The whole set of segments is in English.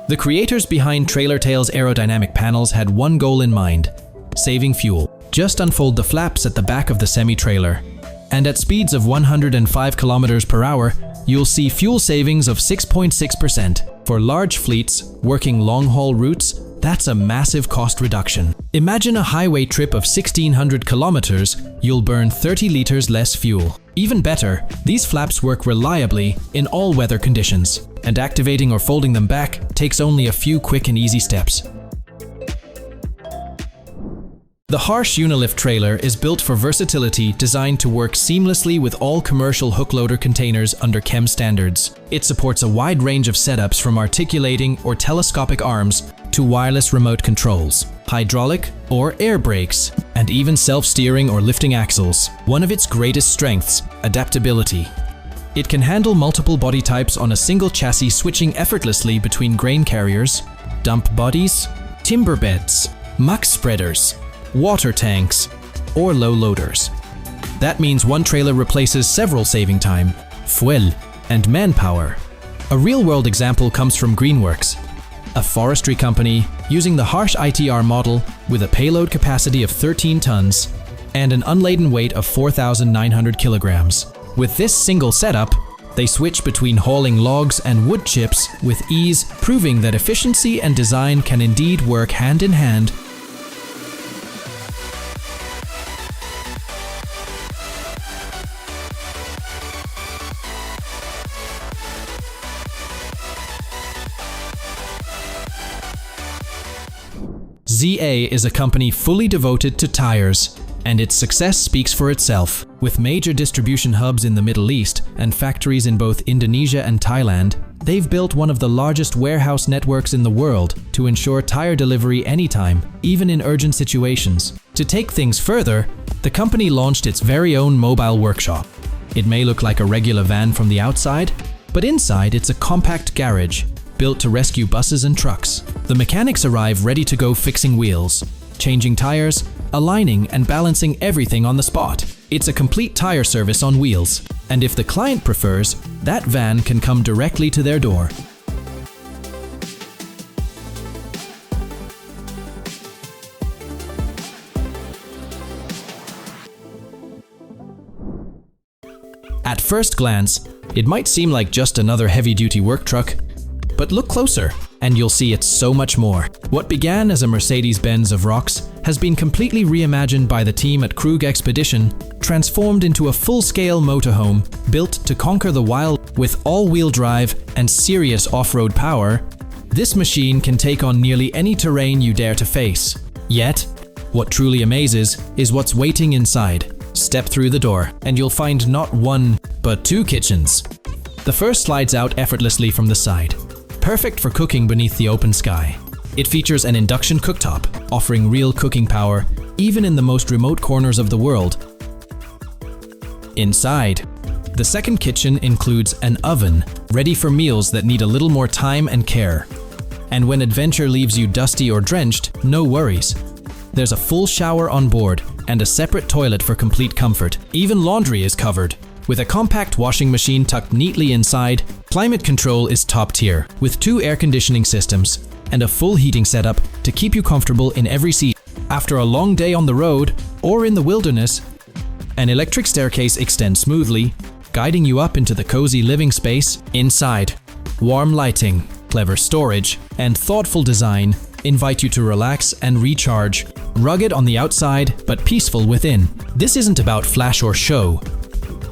The creators behind Trailer Tales Aerodynamic panels had one goal in mind: saving fuel. Just unfold the flaps at the back of the semi-trailer, and at speeds of 105 kilometers per hour, you'll see fuel savings of 6.6%. For large fleets working long-haul routes, that's a massive cost reduction. Imagine a highway trip of 1,600 kilometers, you'll burn 30 liters less fuel. Even better, these flaps work reliably in all weather conditions, and activating or folding them back takes only a few quick and easy steps. The Harsh Unilift trailer is built for versatility, designed to work seamlessly with all commercial hookloader containers under chem standards. It supports a wide range of setups from articulating or telescopic arms to wireless remote controls, hydraulic or air brakes, and even self-steering or lifting axles. One of its greatest strengths: adaptability. It can handle multiple body types on a single chassis, switching effortlessly between grain carriers, dump bodies, timber beds, muck spreaders, water tanks, or low loaders. That means one trailer replaces several, saving time, fuel, and manpower. A real-world example comes from Greenworks, a forestry company using the Harsh ITR model with a payload capacity of 13 tons and an unladen weight of 4,900 kilograms. With this single setup, they switch between hauling logs and wood chips with ease, proving that efficiency and design can indeed work hand in hand. ZA is a company fully devoted to tires, and its success speaks for itself. With major distribution hubs in the Middle East and factories in both Indonesia and Thailand, they've built one of the largest warehouse networks in the world to ensure tire delivery anytime, even in urgent situations. To take things further, the company launched its very own mobile workshop. It may look like a regular van from the outside, but inside it's a compact garage built to rescue buses and trucks. The mechanics arrive ready to go, fixing wheels, changing tires, aligning and balancing everything on the spot. It's a complete tire service on wheels, and if the client prefers, that van can come directly to their door. At first glance, it might seem like just another heavy-duty work truck, but look closer, and you'll see it's so much more. What began as a Mercedes-Benz of rocks has been completely reimagined by the team at Krug Expedition, transformed into a full-scale motorhome built to conquer the wild. With all-wheel drive and serious off-road power, this machine can take on nearly any terrain you dare to face. Yet, what truly amazes is what's waiting inside. Step through the door, and you'll find not one, but two kitchens. The first slides out effortlessly from the side, perfect for cooking beneath the open sky. It features an induction cooktop, offering real cooking power even in the most remote corners of the world. Inside, the second kitchen includes an oven, ready for meals that need a little more time and care. And when adventure leaves you dusty or drenched, no worries. There's a full shower on board and a separate toilet for complete comfort. Even laundry is covered. With a compact washing machine tucked neatly inside, climate control is top tier, with 2 air conditioning systems and a full heating setup to keep you comfortable in every seat. After a long day on the road or in the wilderness, an electric staircase extends smoothly, guiding you up into the cozy living space. Inside, warm lighting, clever storage, and thoughtful design invite you to relax and recharge. Rugged on the outside, but peaceful within. This isn't about flash or show.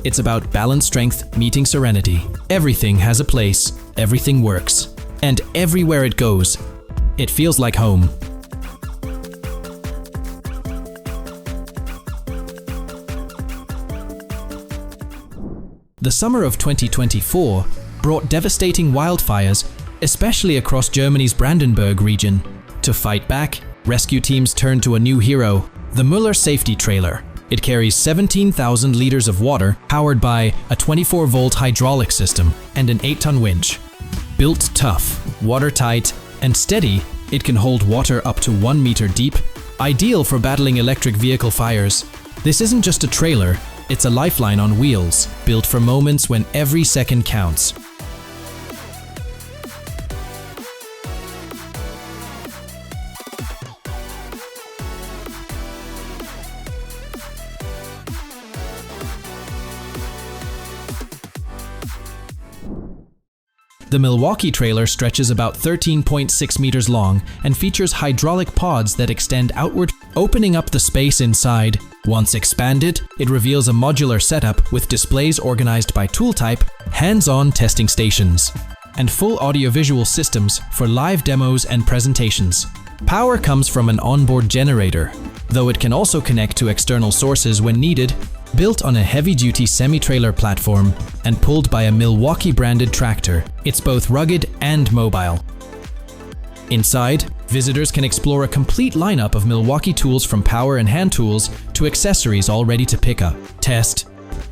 It's about balanced strength meeting serenity. Everything has a place, everything works, and everywhere it goes, it feels like home. The summer of 2024 brought devastating wildfires, especially across Germany's Brandenburg region. To fight back, rescue teams turned to a new hero, the Müller safety trailer. It carries 17,000 liters of water, powered by a 24-volt hydraulic system and an 8-ton winch. Built tough, watertight, and steady, it can hold water up to 1 meter deep, ideal for battling electric vehicle fires. This isn't just a trailer, it's a lifeline on wheels, built for moments when every second counts. The Milwaukee trailer stretches about 13.6 meters long and features hydraulic pods that extend outward, opening up the space inside. Once expanded, it reveals a modular setup with displays organized by tool type, hands-on testing stations, and full audiovisual systems for live demos and presentations. Power comes from an onboard generator, though it can also connect to external sources when needed. Built on a heavy-duty semi-trailer platform and pulled by a Milwaukee-branded tractor, it's both rugged and mobile. Inside, visitors can explore a complete lineup of Milwaukee tools from power and hand tools to accessories all ready to pick up, test,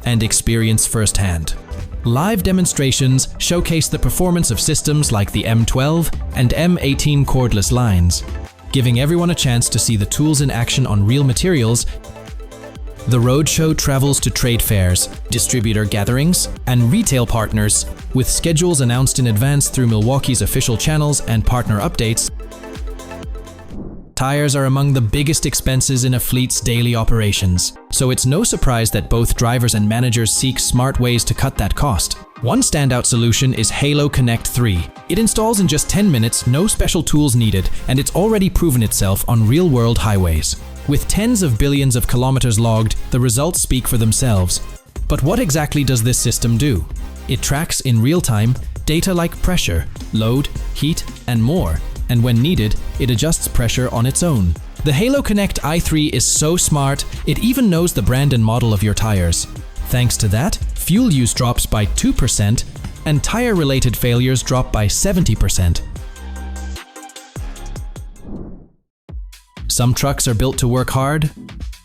and experience firsthand. Live demonstrations showcase the performance of systems like the M12 and M18 cordless lines, giving everyone a chance to see the tools in action on real materials. The roadshow travels to trade fairs, distributor gatherings, and retail partners, with schedules announced in advance through Milwaukee's official channels and partner updates. Tires are among the biggest expenses in a fleet's daily operations, so it's no surprise that both drivers and managers seek smart ways to cut that cost. One standout solution is Halo Connect 3. It installs in just 10 minutes, no special tools needed, and it's already proven itself on real-world highways. With tens of billions of kilometers logged, the results speak for themselves. But what exactly does this system do? It tracks in real time data like pressure, load, heat, and more, and when needed, it adjusts pressure on its own. The Halo Connect i3 is so smart, it even knows the brand and model of your tires. Thanks to that, fuel use drops by 2% and tire-related failures drop by 70%. Some trucks are built to work hard,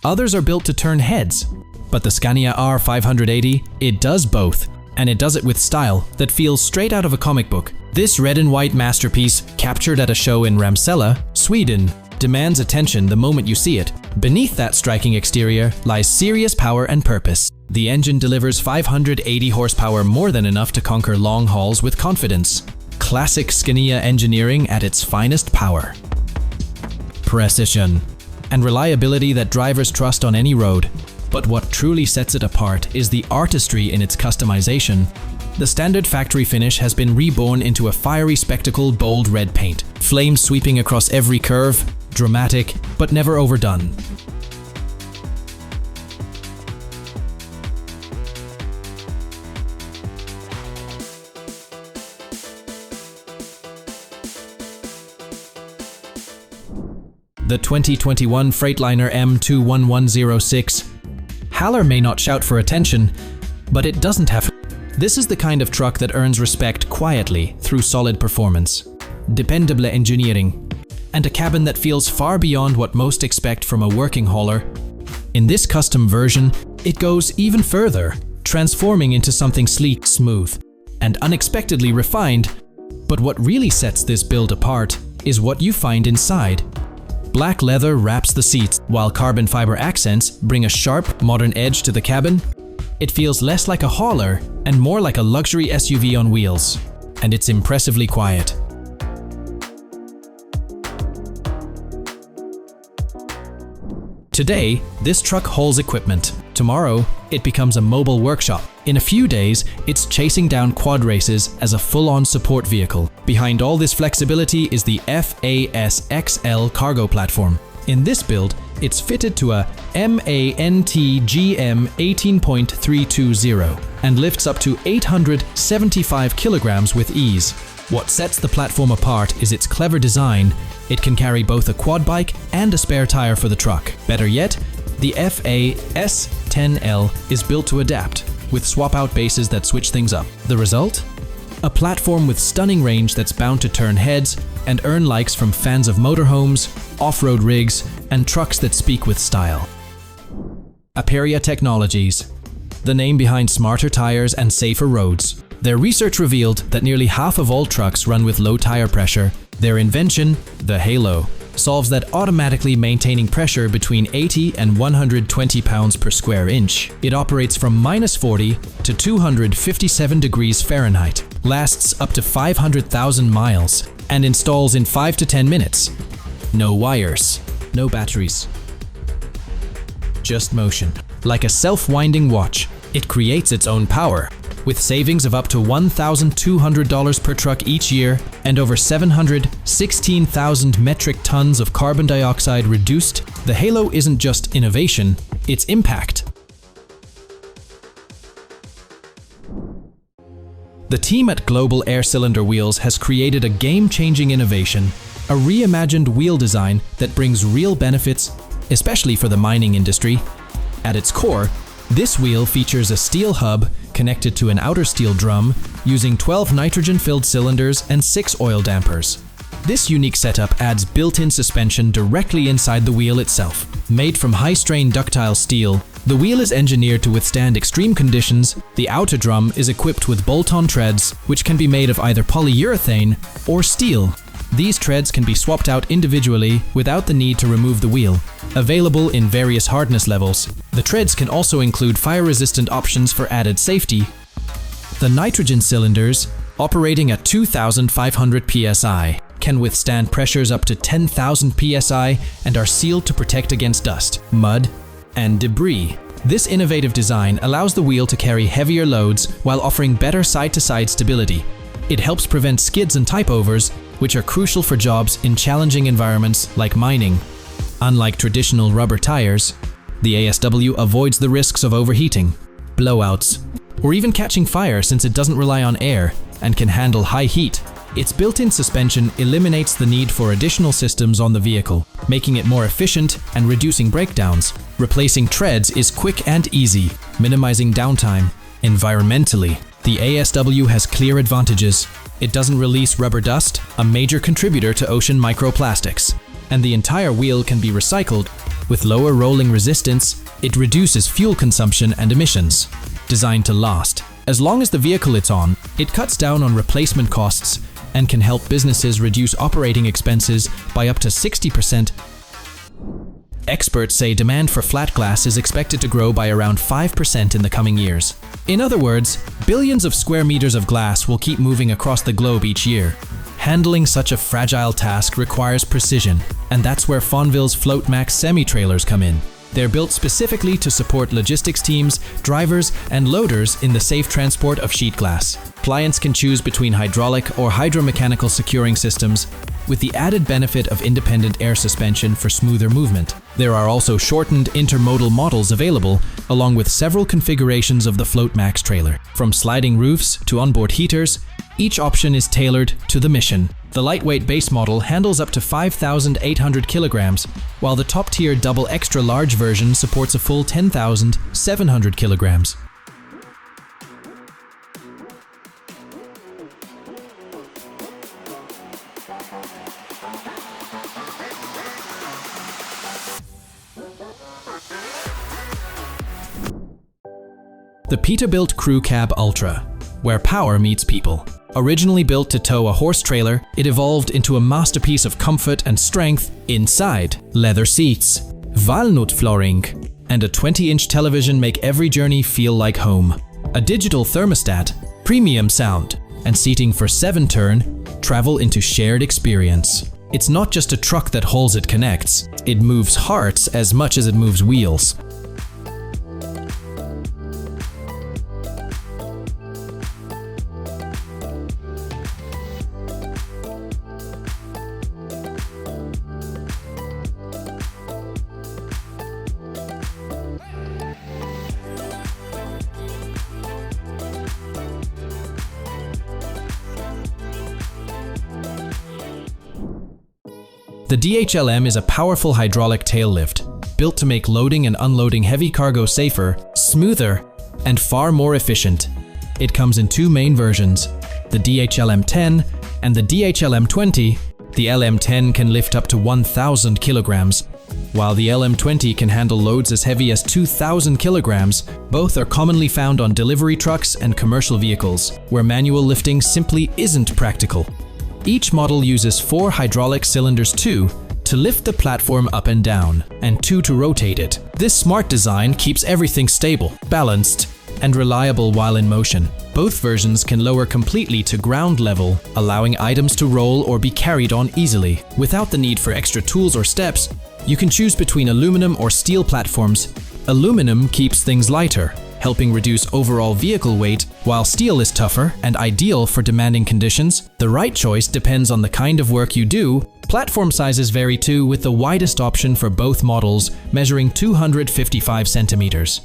others are built to turn heads. But the Scania R580, it does both, and it does it with style that feels straight out of a comic book. This red and white masterpiece, captured at a show in Ramsela, Sweden, demands attention the moment you see it. Beneath that striking exterior lies serious power and purpose. The engine delivers 580 horsepower, more than enough to conquer long hauls with confidence. Classic Scania engineering at its finest power. Precision and reliability that drivers trust on any road. But what truly sets it apart is the artistry in its customization. The standard factory finish has been reborn into a fiery spectacle, bold red paint. Flames sweeping across every curve, dramatic but never overdone. The 2021 Freightliner M21106. Haller may not shout for attention, but it doesn't have. This is the kind of truck that earns respect quietly through solid performance, dependable engineering, and a cabin that feels far beyond what most expect from a working hauler. In this custom version, it goes even further, transforming into something sleek, smooth, and unexpectedly refined. But what really sets this build apart is what you find inside. Black leather wraps the seats, while carbon fiber accents bring a sharp, modern edge to the cabin. It feels less like a hauler and more like a luxury SUV on wheels, and it's impressively quiet. Today, this truck hauls equipment. Tomorrow, it becomes a mobile workshop. In a few days, it's chasing down quad races as a full-on support vehicle. Behind all this flexibility is the FAS-XL cargo platform. In this build, it's fitted to a MANT GM 18.320 and lifts up to 875 kilograms with ease. What sets the platform apart is its clever design. It can carry both a quad bike and a spare tire for the truck. Better yet, the FAS-10L is built to adapt, with swap-out bases that switch things up. The result? A platform with stunning range that's bound to turn heads and earn likes from fans of motorhomes, off-road rigs, and trucks that speak with style. Aperia Technologies, the name behind smarter tires and safer roads. Their research revealed that nearly half of all trucks run with low tire pressure. Their invention, the Halo, solves that, automatically maintaining pressure between 80 and 120 pounds per square inch. It operates from -40 to 257 degrees Fahrenheit, lasts up to 500,000 miles, and installs in 5 to 10 minutes. No wires, no batteries, just motion. Like a self-winding watch, it creates its own power. with savings of up to $1,200 per truck each year and over 716,000 metric tons of carbon dioxide reduced. The halo isn't just innovation, it's impact. The team at Global Air Cylinder Wheels has created a game-changing innovation, a reimagined wheel design that brings real benefits, especially for the mining industry. At its core, this wheel features a steel hub connected to an outer steel drum using 12 nitrogen-filled cylinders and 6 oil dampers. This unique setup adds built-in suspension directly inside the wheel itself. Made from high-strain ductile steel, the wheel is engineered to withstand extreme conditions. The outer drum is equipped with bolt-on treads, which can be made of either polyurethane or steel. These treads can be swapped out individually without the need to remove the wheel. Available in various hardness levels, the treads can also include fire-resistant options for added safety. The nitrogen cylinders, operating at 2,500 psi, can withstand pressures up to 10,000 psi and are sealed to protect against dust, mud, and debris. This innovative design allows the wheel to carry heavier loads while offering better side-to-side stability. It helps prevent skids and type-overs, which are crucial for jobs in challenging environments like mining. Unlike traditional rubber tires, the ASW avoids the risks of overheating, blowouts, or even catching fire since it doesn't rely on air and can handle high heat. Its built-in suspension eliminates the need for additional systems on the vehicle, making it more efficient and reducing breakdowns. Replacing treads is quick and easy, minimizing downtime. Environmentally, the ASW has clear advantages. It doesn't release rubber dust, a major contributor to ocean microplastics. And the entire wheel can be recycled. With lower rolling resistance, it reduces fuel consumption and emissions. Designed to last as long as the vehicle it's on, it cuts down on replacement costs and can help businesses reduce operating expenses by up to 60%. Experts say demand for flat glass is expected to grow by around 5% in the coming years. In other words, billions of square meters of glass will keep moving across the globe each year. Handling such a fragile task requires precision, and that's where Fonville's FloatMax semi-trailers come in. They're built specifically to support logistics teams, drivers, and loaders in the safe transport of sheet glass. Clients can choose between hydraulic or hydromechanical securing systems, with the added benefit of independent air suspension for smoother movement. There are also shortened intermodal models available, along with several configurations of the FloatMax trailer. From sliding roofs to onboard heaters, each option is tailored to the mission. The lightweight base model handles up to 5,800 kilograms, while the top-tier double extra large version supports a full 10,700 kilograms. The Peterbilt Crew Cab Ultra, where power meets people. Originally built to tow a horse trailer, it evolved into a masterpiece of comfort and strength inside. Leather seats, walnut flooring, and a 20-inch television make every journey feel like home. A digital thermostat, premium sound, and seating for 7-turn travel into shared experience. It's not just a truck that hauls, it connects. It moves hearts as much as it moves wheels. The DHLM is a powerful hydraulic tail lift, built to make loading and unloading heavy cargo safer, smoother, and far more efficient. It comes in 2 main versions, the DHLM 10 and the DHLM 20. The LM10 can lift up to 1,000 kilograms, while the LM20 can handle loads as heavy as 2,000 kilograms. Both are commonly found on delivery trucks and commercial vehicles, where manual lifting simply isn't practical. Each model uses 4 hydraulic cylinders, 2 to lift the platform up and down, and 2 to rotate it. This smart design keeps everything stable, balanced, and reliable while in motion. Both versions can lower completely to ground level, allowing items to roll or be carried on easily. Without the need for extra tools or steps, you can choose between aluminum or steel platforms. Aluminum keeps things lighter, helping reduce overall vehicle weight. While steel is tougher and ideal for demanding conditions, the right choice depends on the kind of work you do. Platform sizes vary too, with the widest option for both models measuring 255 centimeters.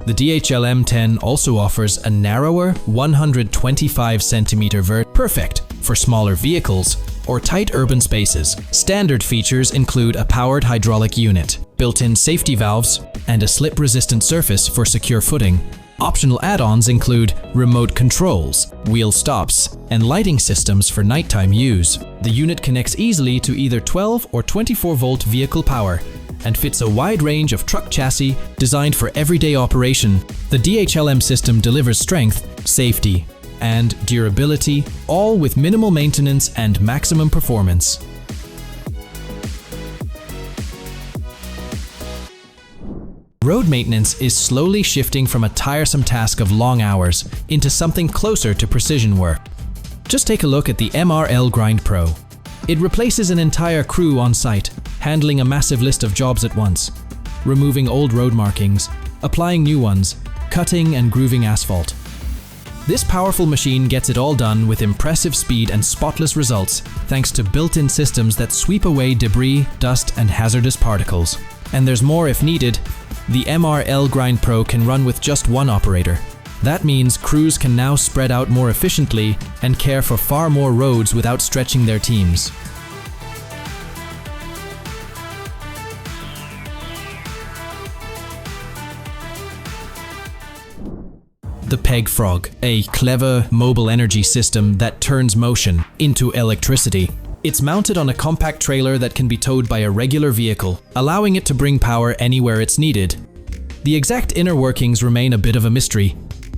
The DHL M10 also offers a narrower 125 centimeter perfect for smaller vehicles or tight urban spaces. Standard features include a powered hydraulic unit, built-in safety valves, and a slip-resistant surface for secure footing. Optional add-ons include remote controls, wheel stops, and lighting systems for nighttime use. The unit connects easily to either 12 or 24-volt vehicle power and fits a wide range of truck chassis designed for everyday operation. The DHLM system delivers strength, safety, and durability, all with minimal maintenance and maximum performance. Road maintenance is slowly shifting from a tiresome task of long hours into something closer to precision work. Just take a look at the MRL Grind Pro. It replaces an entire crew on site, handling a massive list of jobs at once, removing old road markings, applying new ones, cutting and grooving asphalt. This powerful machine gets it all done with impressive speed and spotless results, thanks to built-in systems that sweep away debris, dust, and hazardous particles. And there's more if needed. The MRL Grind Pro can run with just one operator. That means crews can now spread out more efficiently and care for far more roads without stretching their teams. The Peg Frog, a clever mobile energy system that turns motion into electricity. It's mounted on a compact trailer that can be towed by a regular vehicle, allowing it to bring power anywhere it's needed. The exact inner workings remain a bit of a mystery,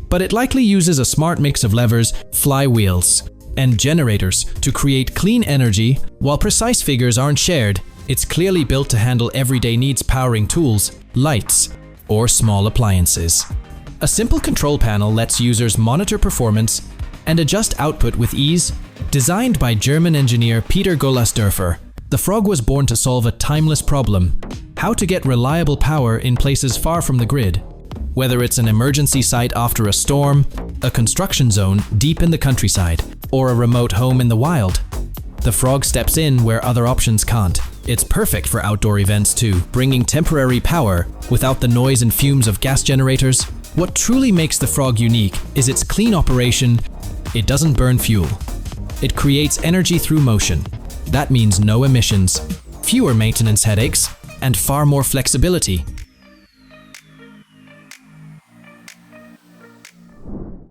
but it likely uses a smart mix of levers, flywheels, and generators to create clean energy. While precise figures aren't shared, it's clearly built to handle everyday needs, powering tools, lights, or small appliances. A simple control panel lets users monitor performance and adjust output with ease. Designed by German engineer Peter Gollasdorfer, the Frog was born to solve a timeless problem: how to get reliable power in places far from the grid. Whether it's an emergency site after a storm, a construction zone deep in the countryside, or a remote home in the wild, the Frog steps in where other options can't. It's perfect for outdoor events too, bringing temporary power without the noise and fumes of gas generators. What truly makes the Frog unique is its clean operation. It doesn't burn fuel. It creates energy through motion. That means no emissions, fewer maintenance headaches, and far more flexibility.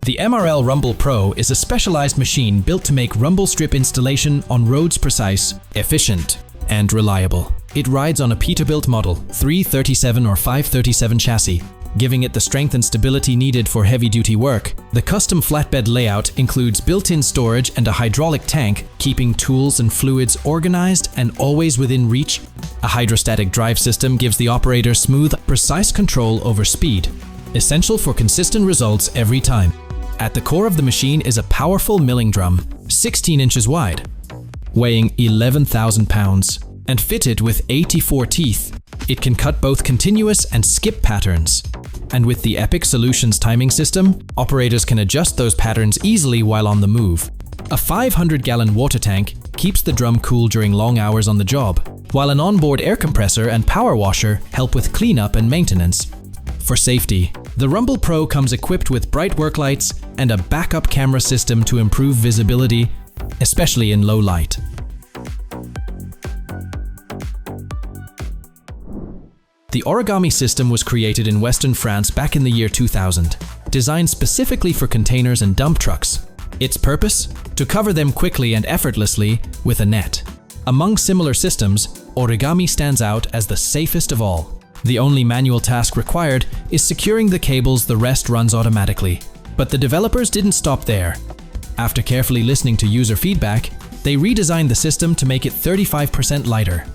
The MRL Rumble Pro is a specialized machine built to make rumble strip installation on roads precise, efficient, and reliable. It rides on a Peterbilt model 337 or 537 chassis, giving it the strength and stability needed for heavy-duty work. The custom flatbed layout includes built-in storage and a hydraulic tank, keeping tools and fluids organized and always within reach. A hydrostatic drive system gives the operator smooth, precise control over speed, essential for consistent results every time. At the core of the machine is a powerful milling drum, 16 inches wide, weighing 11,000 pounds, and fitted with 84 teeth. It can cut both continuous and skip patterns. And with the Epic Solutions timing system, operators can adjust those patterns easily while on the move. A 500-gallon water tank keeps the drum cool during long hours on the job, while an onboard air compressor and power washer help with cleanup and maintenance. For safety, the Rumble Pro comes equipped with bright work lights and a backup camera system to improve visibility, especially in low light. The origami system was created in Western France back in the year 2000, designed specifically for containers and dump trucks. Its purpose? To cover them quickly and effortlessly with a net. Among similar systems, origami stands out as the safest of all. The only manual task required is securing the cables. The rest runs automatically. But the developers didn't stop there. After carefully listening to user feedback, they redesigned the system to make it 35% lighter.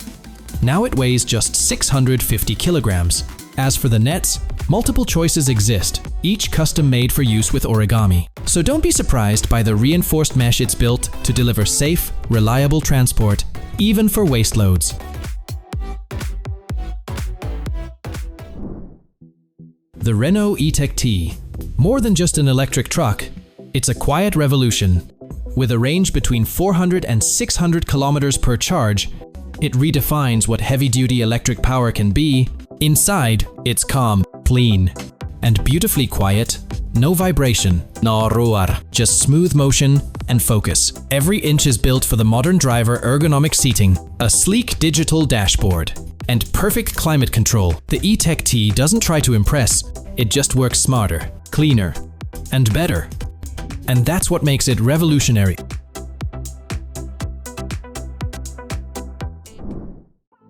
Now it weighs just 650 kilograms. As for the nets, multiple choices exist, each custom made for use with origami. So don't be surprised by the reinforced mesh it's built to deliver safe, reliable transport, even for waste loads. The Renault E-Tech T. More than just an electric truck, it's a quiet revolution. With a range between 400 and 600 kilometers per charge, it redefines what heavy-duty electric power can be. Inside, it's calm, clean, and beautifully quiet. No vibration, no roar, just smooth motion and focus. Every inch is built for the modern driver. Ergonomic seating, a sleek digital dashboard, and perfect climate control. The E-Tech T doesn't try to impress, it just works smarter, cleaner, and better. And that's what makes it revolutionary.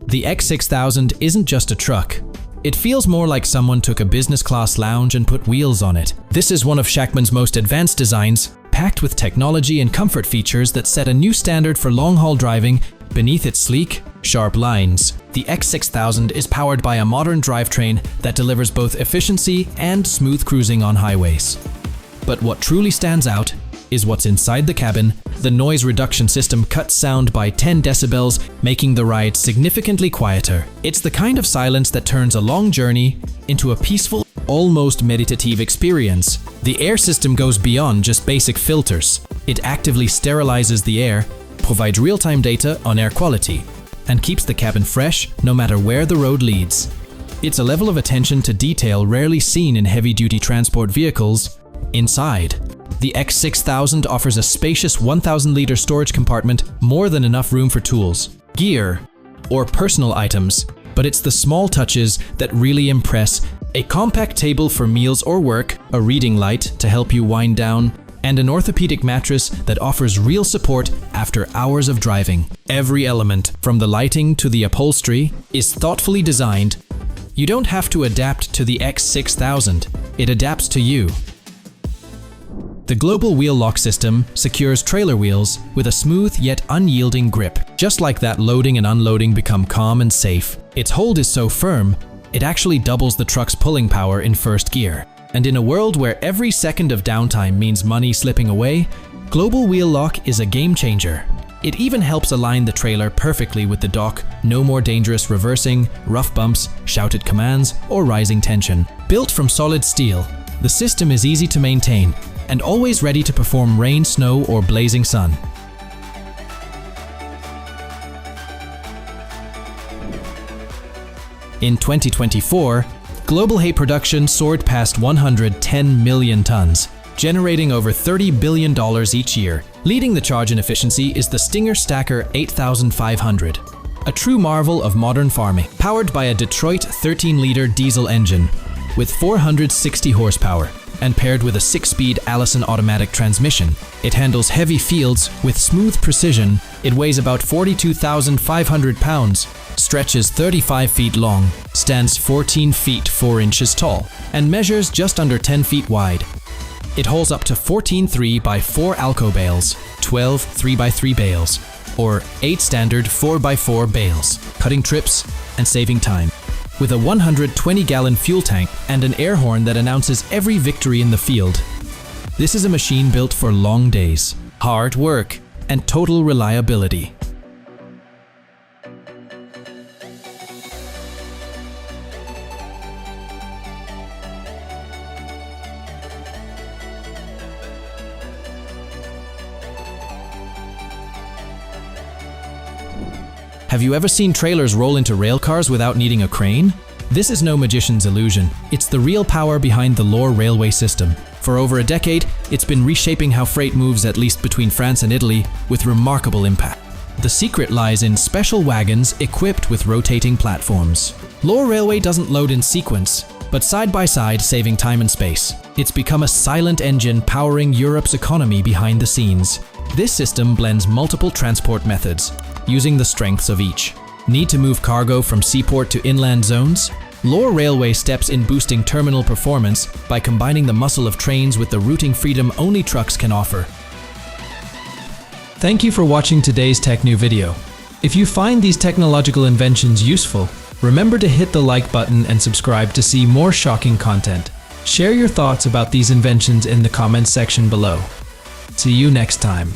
The X6000 isn't just a truck. It feels more like someone took a business-class lounge and put wheels on it. This is one of Schachmann's most advanced designs, packed with technology and comfort features that set a new standard for long-haul driving. Beneath its sleek, sharp lines, the X6000 is powered by a modern drivetrain that delivers both efficiency and smooth cruising on highways. But what truly stands out is what's inside the cabin. The noise reduction system cuts sound by 10 decibels, making the ride significantly quieter. It's the kind of silence that turns a long journey into a peaceful, almost meditative experience. The air system goes beyond just basic filters. It actively sterilizes the air, provides real-time data on air quality, and keeps the cabin fresh no matter where the road leads. It's a level of attention to detail rarely seen in heavy-duty transport vehicles. Inside, the X6000 offers a spacious 1,000-liter storage compartment, more than enough room for tools, gear, or personal items. But it's the small touches that really impress. A compact table for meals or work, a reading light to help you wind down, and an orthopedic mattress that offers real support after hours of driving. Every element, from the lighting to the upholstery, is thoughtfully designed. You don't have to adapt to the X6000, it adapts to you. The global wheel lock system secures trailer wheels with a smooth yet unyielding grip. Just like that, loading and unloading become calm and safe. Its hold is so firm, it actually doubles the truck's pulling power in first gear. And in a world where every second of downtime means money slipping away, global wheel lock is a game changer. It even helps align the trailer perfectly with the dock. No more dangerous reversing, rough bumps, shouted commands, or rising tension. Built from solid steel, the system is easy to maintain and always ready to perform rain, snow, or blazing sun. In 2024, global hay production soared past 110 million tons, generating over $30 billion each year. Leading the charge in efficiency is the Stinger Stacker 8500, a true marvel of modern farming. Powered by a Detroit 13-liter diesel engine with 460 horsepower and paired with a 6-speed Allison automatic transmission, it handles heavy fields with smooth precision. It weighs about 42,500 pounds, stretches 35 feet long, stands 14 feet 4 inches tall, and measures just under 10 feet wide. It holds up to 14 3x4 Alco bales, 12 3x3 bales, or 8 standard 4x4 bales, cutting trips and saving time. With a 120-gallon fuel tank and an air horn that announces every victory in the field. This is a machine built for long days, hard work, and total reliability. Have you ever seen trailers roll into rail cars without needing a crane? This is no magician's illusion. It's the real power behind the Lohr railway system. For over a decade, it's been reshaping how freight moves, at least between France and Italy, with remarkable impact. The secret lies in special wagons equipped with rotating platforms. Lohr Railway doesn't load in sequence, but side by side, saving time and space. It's become a silent engine powering Europe's economy behind the scenes. This system blends multiple transport methods, using the strengths of each. Need to move cargo from seaport to inland zones? Lohr Railway steps in, boosting terminal performance by combining the muscle of trains with the routing freedom only trucks can offer. Thank you for watching today's TechNew video. If you find these technological inventions useful, remember to hit the like button and subscribe to see more shocking content. Share your thoughts about these inventions in the comments section below. See you next time.